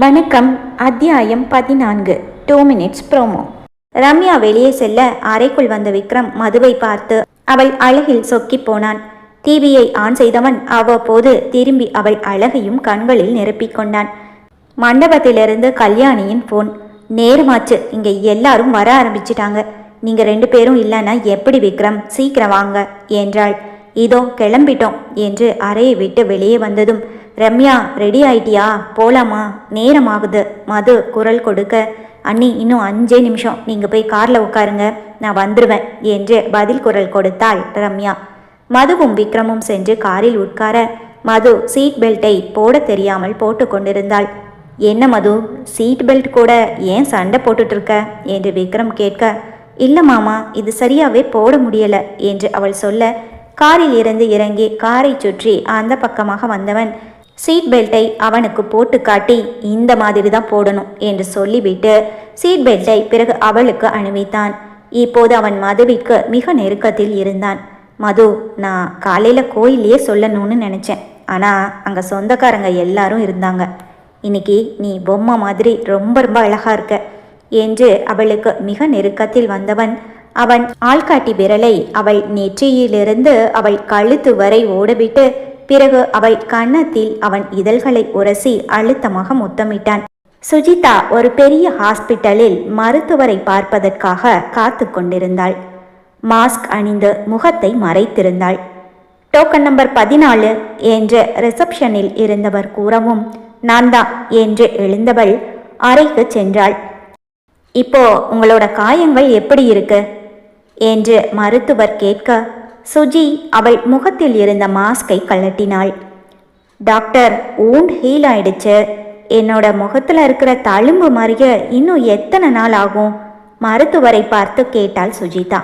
வணக்கம். அத்தியாயம் 14. 2 minutes promo. Ramya வெளியே செல்ல அறைக்குள் வந்த விக்ரம் மதுவை பார்த்து அவள் அழகில் சொக்கி போனான். டிவியை ஆன் செய்தவன் அவ்வப்போது திரும்பி அவள் அழகையும் கண்களில் நிரப்பிக் கொண்டான். மண்டபத்திலிருந்து கல்யாணியின் போன். நேரமாச்சு, இங்க எல்லாரும் வர ஆரம்பிச்சிட்டாங்க. நீங்க 2 பேரும் இல்லைன்னா எப்படி விக்ரம், சீக்கிரம் வாங்க என்றாள். இதோ கிளம்பிட்டோம் என்று அறையை விட்டு வெளியே வந்ததும், ரம்யா ரெடி ஆயிட்டியா, போலாமா, நேரமாகுது மது குரல் கொடுக்க, அண்ணி இன்னும் 5 நிமிஷம், நீங்கள் போய் காரில் உட்காருங்க, நான் வந்துடுவேன் என்று பதில் குரல் கொடுத்தாள் ரம்யா. மதுவும் விக்ரமும் சென்று காரில் உட்கார மது சீட் பெல்ட்டை போட தெரியாமல் போட்டு கொண்டிருந்தாள். என்ன மது, சீட் பெல்ட் கூட ஏன் சண்டை போட்டுட்டு இருக்க என்று விக்ரம் கேட்க, இல்லை மாமா, இது சரியாகவே போட முடியலை என்று அவள் சொல்ல, காரில் இருந்து இறங்கி காரை சுற்றி அந்த பக்கமாக வந்தவன் சீட் பெல்ட்டை அவனுக்கு போட்டு காட்டி, இந்த மாதிரி தான் போடணும் என்று சொல்லிவிட்டு சீட் பெல்ட்டை பிறகு அவளுக்கு அணிவித்தான். இப்போது அவன் மதுவிற்கு மிக நெருக்கத்தில் இருந்தான். மது, நான் காலையில் கோயிலையே சொல்லணும்னு நினச்சேன், ஆனால் அங்கே சொந்தக்காரங்க எல்லாரும் இருந்தாங்க. இன்னைக்கு நீ பொம்மை மாதிரி ரொம்ப ரொம்ப அழகாக இருக்க என்று அவளுக்கு மிக நெருக்கத்தில் வந்தவன் அவன் ஆள்காட்டி விரலை அவள் நெற்றியிலிருந்து அவள் கழுத்து வரை ஓடவிட்டு பிறகு அவள் கன்னத்தில் அவன் இதழ்களை உரசி அழுத்தமாக முத்தமிட்டான். சுஜிதா ஒரு பெரிய ஹாஸ்பிட்டலில் மருத்துவரை பார்ப்பதற்காக காத்து கொண்டிருந்தாள். மாஸ்க் அணிந்து முகத்தை மறைத்திருந்தாள். டோக்கன் நம்பர் 14 என்று ரிசப்ஷனில் இருந்தவர் கூறவும், நான் தான் என்று எழுந்தவள் அறைக்கு சென்றாள். இப்போ உங்களோட காயங்கள் எப்படி இருக்கு என்று மருத்துவர் கேட்க, சுஜி அவள் முகத்தில் இருந்த மாஸ்கை கழட்டினாள். டாக்டர், ஊண்ட் ஹீல் ஆயிடுச்சு. என்னோட முகத்தில் இருக்கிற தழும்பு மறிய இன்னும் எத்தனை நாள் ஆகும்? மருத்துவரை பார்த்து கேட்டாள் சுஜிதா.